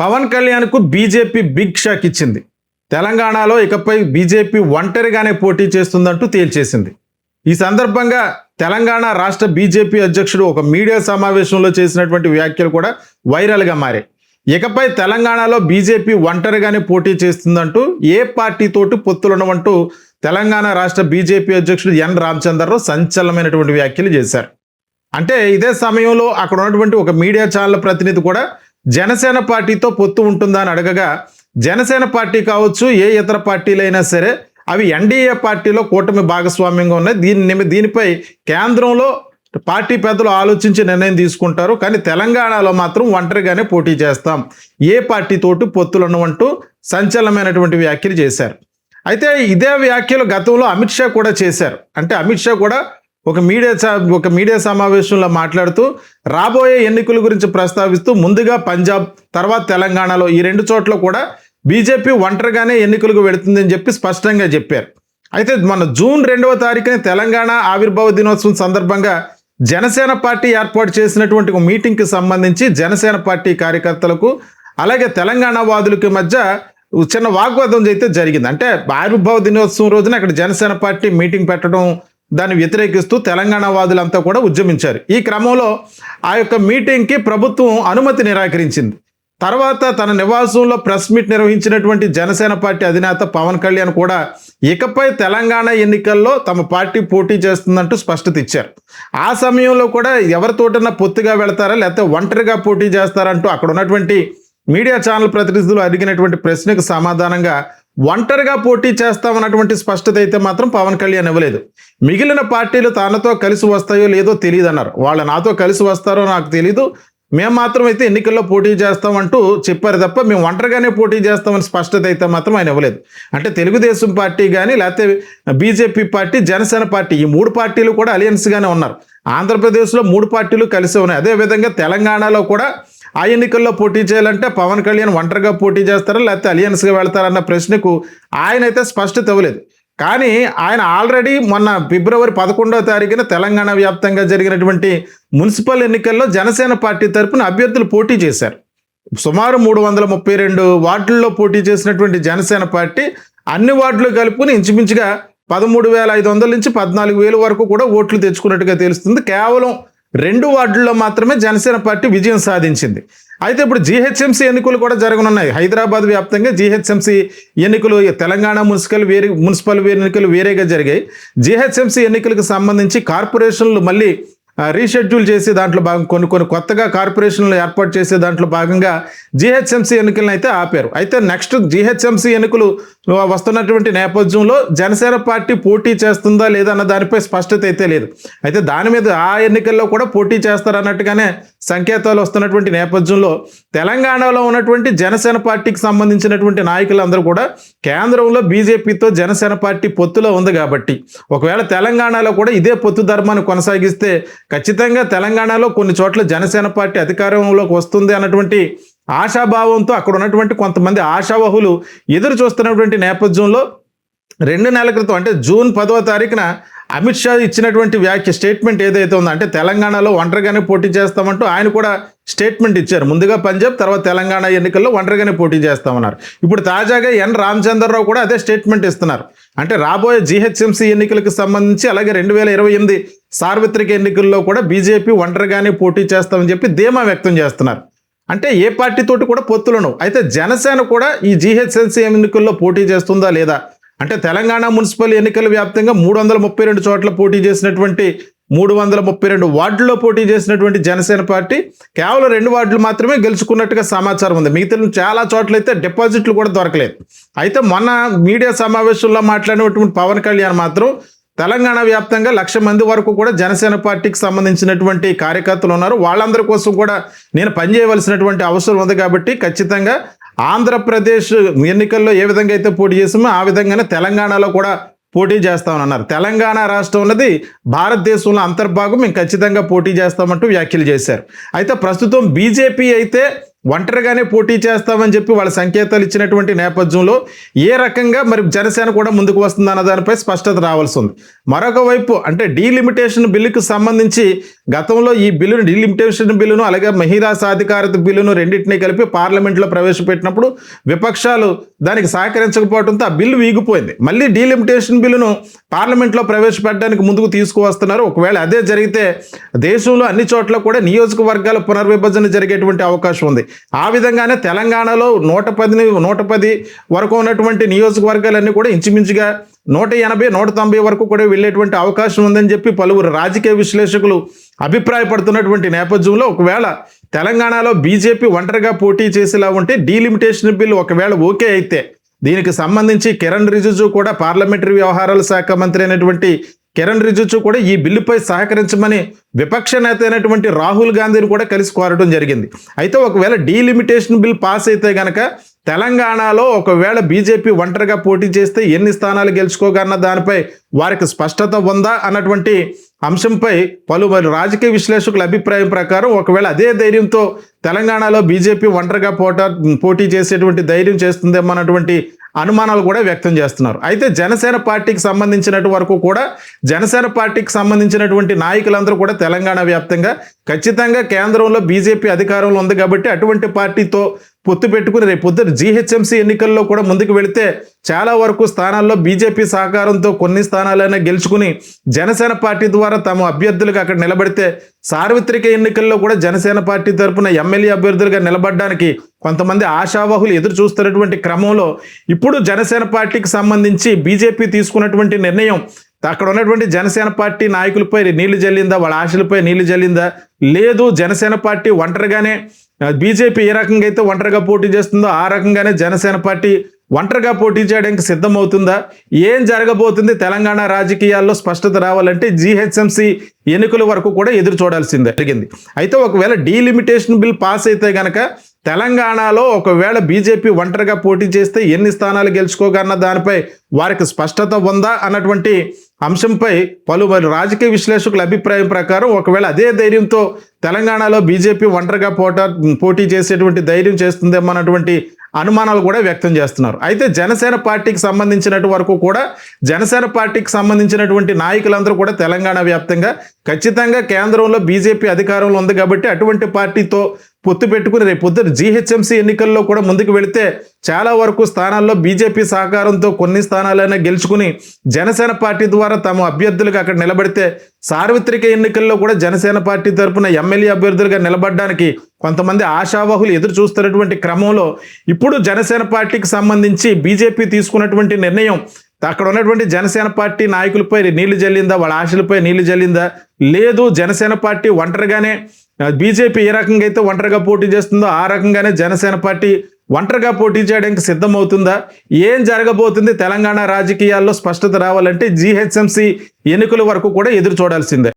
పవన్ కళ్యాణ్కు BJP big shock ఇచ్చింది. తెలంగాణలో ఇకపై బీజేపీ ఒంటరిగానే పోటీ చేస్తుందంటూ తేల్చేసింది. ఈ సందర్భంగా తెలంగాణ రాష్ట్ర బీజేపీ అధ్యక్షుడు ఒక మీడియా సమావేశంలో చేసినటువంటి వ్యాఖ్యలు కూడా వైరల్గా మారాయి. ఇకపై తెలంగాణలో బీజేపీ ఒంటరిగానే పోటీ చేస్తుందంటూ ఏ పార్టీతోటి పొత్తులున్నవంటూ తెలంగాణ రాష్ట్ర బీజేపీ అధ్యక్షుడు ఎన్ రామచంద్రరావు సంచలనమైనటువంటి వ్యాఖ్యలు చేశారు. అంటే ఇదే సమయంలో అక్కడ ఉన్నటువంటి ఒక మీడియా ఛానల్ ప్రతినిధి కూడా జనసేన పార్టీతో పొత్తు ఉంటుందా అని అడగగా, జనసేన పార్టీ కావచ్చు ఏ ఇతర పార్టీలైనా సరే అవి ఎన్డీఏ పార్టీలో కూటమి భాగస్వామ్యంగా ఉన్నాయి. దీనిపై కేంద్రంలో పార్టీ పెద్దలు ఆలోచించి నిర్ణయం తీసుకుంటారు. కానీ తెలంగాణలో మాత్రం ఒంటరిగానే పోటీ చేస్తాం, ఏ పార్టీతోటి పొత్తులున్నవంటూ సంచలనమైనటువంటి వ్యాఖ్యలు చేశారు. అయితే ఇదే వ్యాఖ్యలు గతంలో అమిత్ షా కూడా చేశారు. అంటే అమిత్ షా కూడా ఒక మీడియా సమావేశంలో మాట్లాడుతూ రాబోయే ఎన్నికల గురించి ప్రస్తావిస్తూ ముందుగా పంజాబ్ తర్వాత తెలంగాణలో ఈ రెండు చోట్ల కూడా బీజేపీ ఒంటరిగానే ఎన్నికలకు వెళుతుందని చెప్పి స్పష్టంగా చెప్పారు. అయితే మన జూన్ 2వ తారీఖున తెలంగాణ ఆవిర్భావ దినోత్సవం సందర్భంగా జనసేన పార్టీ ఏర్పాటు చేసినటువంటి ఒక మీటింగ్కి సంబంధించి జనసేన పార్టీ కార్యకర్తలకు అలాగే తెలంగాణ వాదులకి మధ్య చిన్న వాగ్వాదం అయితే జరిగింది. అంటే ఆవిర్భావ దినోత్సవం రోజున అక్కడ జనసేన పార్టీ మీటింగ్ పెట్టడం, దాన్ని వ్యతిరేకిస్తూ తెలంగాణ వాదులంతా కూడా ఉద్యమించారు. ఈ క్రమంలో ఆ యొక్క మీటింగ్కి ప్రభుత్వం అనుమతి నిరాకరించింది. తర్వాత తన నివాసంలో ప్రెస్ మీట్ నిర్వహించినటువంటి జనసేన పార్టీ అధినేత పవన్ కళ్యాణ్ కూడా ఇకపై తెలంగాణ ఎన్నికల్లో తమ పార్టీ పోటీ చేస్తుందంటూ స్పష్టత ఇచ్చారు. ఆ సమయంలో కూడా ఎవరితోటన్నా పొత్తుగా వెళతారా లేకపోతే ఒంటరిగా పోటీ చేస్తారంటూ అక్కడ ఉన్నటువంటి మీడియా ఛానల్ ప్రతినిధులు అడిగినటువంటి ప్రశ్నకు సమాధానంగా ఒంటరిగా పోటీ చేస్తామన్నటువంటి స్పష్టత అయితే మాత్రం పవన్ కళ్యాణ్ ఇవ్వలేదు. మిగిలిన పార్టీలు తనతో కలిసి వస్తాయో లేదో తెలియదు అన్నారు. వాళ్ళు నాతో కలిసి వస్తారో నాకు తెలీదు, మేము మాత్రం అయితే ఎన్నికల్లో పోటీ చేస్తామంటూ చెప్పారు తప్ప మేము ఒంటరిగానే పోటీ చేస్తామని స్పష్టత అయితే మాత్రం ఆయన ఇవ్వలేదు. అంటే తెలుగుదేశం పార్టీ కానీ లేకపోతే బీజేపీ పార్టీ, జనసేన పార్టీ ఈ మూడు పార్టీలు కూడా అలయన్స్గానే ఉన్నారు. ఆంధ్రప్రదేశ్లో మూడు పార్టీలు కలిసి ఉన్నాయి. అదేవిధంగా తెలంగాణలో కూడా ఆ ఎన్నికల్లో పోటీ చేయాలంటే పవన్ కళ్యాణ్ ఒంటరిగా పోటీ చేస్తారా లేకపోతే అలియన్స్గా వెళ్తారన్న ప్రశ్నకు ఆయన అయితే స్పష్టత ఇవ్వలేదు. కానీ ఆయన ఆల్రెడీ మొన్న ఫిబ్రవరి 11వ తారీఖున తెలంగాణ వ్యాప్తంగా జరిగినటువంటి మున్సిపల్ ఎన్నికల్లో జనసేన పార్టీ తరపున అభ్యర్థులు పోటీ చేశారు. సుమారు 332 వార్డుల్లో పోటీ చేసినటువంటి జనసేన పార్టీ అన్ని వార్డులు కలుపుకుని ఇంచుమించుగా 13,500 నుంచి 14,000 వరకు కూడా ఓట్లు తెచ్చుకున్నట్టుగా తెలుస్తుంది. కేవలం 2 వార్డుల్లో మాత్రమే జనసేన పార్టీ విజయం సాధించింది. అయితే ఇప్పుడు జీహెచ్ఎంసీ ఎన్నికలు కూడా జరగనున్నాయి. హైదరాబాద్ వ్యాప్తంగా జీహెచ్ఎంసీ ఎన్నికలు, తెలంగాణ మున్సిపల్ ఎన్నికలు వేరేగా జరిగాయి. జీహెచ్ఎంసీ ఎన్నికలకు సంబంధించి కార్పొరేషన్లు మళ్ళీ రీషెడ్యూల్ చేసే దాంట్లో భాగం కొన్ని కొత్తగా కార్పొరేషన్లు ఏర్పాటు చేసే దాంట్లో భాగంగా జీహెచ్ఎంసీ ఎన్నికలను అయితే ఆపారు. అయితే నెక్స్ట్ జీహెచ్ఎంసీ ఎన్నికలు వస్తున్నటువంటి నేపథ్యంలో జనసేన పార్టీ పోటీ చేస్తుందా లేదా అన్న దానిపై స్పష్టత అయితే లేదు. అయితే దాని మీద ఆ ఎన్నికల్లో కూడా పోటీ చేస్తారన్నట్టుగానే సంకేతాలు వస్తున్నటువంటి నేపథ్యంలో తెలంగాణలో ఉన్నటువంటి జనసేన పార్టీకి సంబంధించినటువంటి నాయకులందరూ కూడా కేంద్రంలో బీజేపీతో జనసేన పార్టీ పొత్తులో ఉంది కాబట్టి ఒకవేళ తెలంగాణలో కూడా ఇదే పొత్తు ధర్మాన్ని కొనసాగిస్తే ఖచ్చితంగా తెలంగాణలో కొన్ని చోట్ల జనసేన పార్టీ అధికారంలోకి వస్తుంది అన్నటువంటి ఆశాభావంతో అక్కడ ఉన్నటువంటి కొంతమంది ఆశావహులు ఎదురు చూస్తున్నటువంటి నేపథ్యంలో 2 నెలల క్రితం అంటే జూన్ 10వ తారీఖున అమిత్ షా ఇచ్చినటువంటి స్టేట్మెంట్ ఏదైతే ఉందో, అంటే తెలంగాణలో ఒంటరిగానే పోటీ చేస్తామంటూ ఆయన కూడా స్టేట్మెంట్ ఇచ్చారు. ముందుగా పంజాబ్ తర్వాత తెలంగాణ ఎన్నికల్లో ఒంటరిగానే పోటీ చేస్తామన్నారు. ఇప్పుడు తాజాగా ఎన్ రామచంద్రరావు కూడా అదే స్టేట్మెంట్ ఇస్తున్నారు. అంటే రాబోయే జీహెచ్ఎంసీ ఎన్నికలకు సంబంధించి అలాగే 2028 సార్వత్రిక ఎన్నికల్లో కూడా బీజేపీ ఒంటరిగానే పోటీ చేస్తామని చెప్పి ధీమా వ్యక్తం చేస్తున్నారు. అంటే ఏ పార్టీతోటి కూడా పొత్తులను. అయితే జనసేన కూడా ఈ జీహెచ్ఎంసీ ఎన్నికల్లో పోటీ చేస్తుందా లేదా అంటే తెలంగాణ మున్సిపల్ ఎన్నికల వ్యాప్తంగా 332 చోట్ల పోటీ చేసినటువంటి 332 వార్డుల్లో పోటీ చేసినటువంటి జనసేన పార్టీ కేవలం 2 వార్డులు మాత్రమే గెలుచుకున్నట్టుగా సమాచారం ఉంది. మిగతా చాలా చోట్లయితే డిపాజిట్లు కూడా దొరకలేదు. అయితే మొన్న మీడియా సమావేశంలో మాట్లాడినటువంటి పవన్ కళ్యాణ్ మాత్రం తెలంగాణ వ్యాప్తంగా 1,00,000 మంది వరకు కూడా జనసేన పార్టీకి సంబంధించినటువంటి కార్యకర్తలు ఉన్నారు. వాళ్ళందరి కోసం కూడా నేను పనిచేయవలసినటువంటి అవసరం ఉంది కాబట్టి ఖచ్చితంగా ఆంధ్రప్రదేశ్ ఎన్నికల్లో ఏ విధంగా అయితే పోటీ చేసామో ఆ విధంగానే తెలంగాణలో కూడా పోటీ చేస్తామని అన్నారు. తెలంగాణ రాష్ట్రం ఉన్నది భారతదేశంలో అంతర్భాగం, మేము ఖచ్చితంగా పోటీ చేస్తామంటూ వ్యాఖ్యలు చేశారు. అయితే ప్రస్తుతం బీజేపీ అయితే ఒంటరిగానే పోటీ చేస్తామని చెప్పి వాళ్ళ సంకేతాలు ఇచ్చినటువంటి నేపథ్యంలో ఏ రకంగా మరి జనసేన కూడా ముందుకు వస్తుందన్న దానిపై స్పష్టత రావాల్సి ఉంది. మరొక వైపు అంటే డీలిమిటేషన్ బిల్లుకు సంబంధించి గతంలో ఈ బిల్లును డీలిమిటేషన్ బిల్లును అలాగే మహిళా సాధికారత బిల్లును రెండింటినీ కలిపి పార్లమెంట్లో ప్రవేశపెట్టినప్పుడు విపక్షాలు దానికి సహకరించకపోవడంతో ఆ బిల్లు వీగిపోయింది. మళ్ళీ డీలిమిటేషన్ బిల్లును పార్లమెంట్లో ప్రవేశపెట్టడానికి ముందుకు తీసుకువస్తున్నారు. ఒకవేళ అదే జరిగితే దేశంలో అన్ని చోట్ల కూడా నియోజకవర్గాల పునర్విభజన జరిగేటువంటి అవకాశం ఉంది. ఆ విధంగానే తెలంగాణలో 110 వరకు ఉన్నటువంటి నియోజకవర్గాలన్నీ కూడా ఇంచుమించుగా 180, 190 వరకు కూడా వెళ్ళేటువంటి అవకాశం ఉందని చెప్పి పలువురు రాజకీయ విశ్లేషకులు అభిప్రాయపడుతున్నటువంటి నేపథ్యంలో ఒకవేళ తెలంగాణలో బీజేపీ ఒంటరిగా పోటీ చేసేలా ఉంటే డీలిమిటేషన్ బిల్లు ఒకవేళ ఓకే అయితే దీనికి సంబంధించి కిరణ్ రిజిజు కూడా పార్లమెంటరీ వ్యవహారాల శాఖ మంత్రి అయినటువంటి కిరణ్ రిజిజు కూడా ఈ బిల్లుపై సహకరించమని విపక్ష నేత అయినటువంటి రాహుల్ గాంధీని కూడా కలిసి కోరడం జరిగింది. అయితే ఒకవేళ డీలిమిటేషన్ బిల్ పాస్ అయితే గనక తెలంగాణలో ఒకవేళ బీజేపీ ఒంటరిగా పోటీ చేస్తే ఎన్ని స్థానాలు గెలుచుకోగలన్న దానిపై వారికి స్పష్టత ఉందా అన్నటువంటి అంశంపై పలువురు రాజకీయ విశ్లేషకుల అభిప్రాయం ప్రకారం ఒకవేళ అదే ధైర్యంతో తెలంగాణలో బీజేపీ ఒంటరిగా పోటీ చేసేటువంటి ధైర్యం చేస్తుందేమో అన్నటువంటి అనుమానాలు కూడా వ్యక్తం చేస్తున్నారు. అయితే జనసేన పార్టీకి సంబంధించినటు వరకు కూడా జనసేన పార్టీకి సంబంధించినటువంటి నాయకులందరూ కూడా తెలంగాణ వ్యాప్తంగా ఖచ్చితంగా కేంద్రంలో బీజేపీ అధికారంలో ఉంది కాబట్టి అటువంటి పార్టీతో పొత్తు పెట్టుకుని రేపు పొద్దున జీహెచ్ఎంసీ ఎన్నికల్లో కూడా ముందుకు వెళితే చాలా వరకు స్థానాల్లో బీజేపీ సహకారంతో కొన్ని స్థానాలైనా గెలుచుకుని జనసేన పార్టీ ద్వారా తమ అభ్యర్థులకు అక్కడ నిలబడితే సార్వత్రిక ఎన్నికల్లో కూడా జనసేన పార్టీ తరఫున ఎమ్మెల్యే అభ్యర్థులుగా నిలబడడానికి కొంతమంది ఆశావాహులు ఎదురు చూస్తున్నటువంటి క్రమంలో ఇప్పుడు జనసేన పార్టీకి సంబంధించి బీజేపీ తీసుకున్నటువంటి నిర్ణయం అక్కడ ఉన్నటువంటి జనసేన పార్టీ నాయకులపై నీళ్లు జల్లిందా, వాళ్ళ ఆశలపై నీళ్లు జల్లిందా, లేదు జనసేన పార్టీ ఒంటరిగానే బీజేపీ ఏ రకంగా అయితే ఒంటరిగా పోటీ చేస్తుందో ఆ రకంగానే జనసేన పార్టీ ఒంటరిగా పోటీ చేయడానికి సిద్ధమవుతుందా, ఏం జరగబోతుంది తెలంగాణ రాజకీయాల్లో స్పష్టత రావాలంటే జీహెచ్ఎంసీ ఎన్నికల వరకు కూడా ఎదురు చూడాల్సిందే జరిగింది. అయితే ఒకవేళ డీలిమిటేషన్ బిల్ పాస్ అయితే గనక తెలంగాణలో ఒకవేళ బీజేపీ ఒంటరిగా పోటీ చేస్తే ఎన్ని స్థానాలు గెలుచుకోగలన్న దానిపై వారికి స్పష్టత ఉందా అన్నటువంటి అంశంపై పలువురు రాజకీయ విశ్లేషకుల అభిప్రాయం ప్రకారం ఒకవేళ అదే ధైర్యంతో తెలంగాణలో బీజేపీ ఒంటరిగా పోటీ చేసేటువంటి ధైర్యం చేస్తుందేమో అన్నటువంటి అనుమానాలు కూడా వ్యక్తం చేస్తున్నారు. అయితే జనసేన పార్టీకి సంబంధించినటు వరకు కూడా జనసేన పార్టీకి సంబంధించినటువంటి నాయకులందరూ కూడా తెలంగాణ వ్యాప్తంగా ఖచ్చితంగా కేంద్రంలో బీజేపీ అధికారంలో ఉంది కాబట్టి అటువంటి పార్టీతో పొత్తు పెట్టుకుని రేపు పొద్దున జీహెచ్ఎంసీ ఎన్నికల్లో కూడా ముందుకు వెళితే చాలా వరకు స్థానాల్లో బీజేపీ సహకారంతో కొన్ని స్థానాలైనా గెలుచుకుని జనసేన పార్టీ ద్వారా తమ అభ్యర్థులకు అక్కడ నిలబడితే సార్వత్రిక ఎన్నికల్లో కూడా జనసేన పార్టీ తరఫున ఎమ్మెల్యే అభ్యర్థులుగా నిలబడడానికి కొంతమంది ఆశావాహులు ఎదురు చూస్తున్నటువంటి క్రమంలో ఇప్పుడు జనసేన పార్టీకి సంబంధించి బీజేపీ తీసుకున్నటువంటి నిర్ణయం అక్కడ ఉన్నటువంటి జనసేన పార్టీ నాయకులపై నీళ్లు జల్లిందా, వాళ్ళ ఆశలపై నీళ్లు జల్లిందా, లేదు జనసేన పార్టీ ఒంటరిగానే బీజేపీ ఏ రకంగా అయితే ఒంటరిగా పోటీ చేస్తుందో ఆ రకంగానే జనసేన పార్టీ ఒంటరిగా పోటీ చేయడానికి సిద్ధమవుతుందా, ఏం జరగబోతుంది తెలంగాణ రాజకీయాల్లో స్పష్టత రావాలంటే జీహెచ్ఎంసీ ఎన్నికల వరకు కూడా ఎదురు చూడాల్సిందే.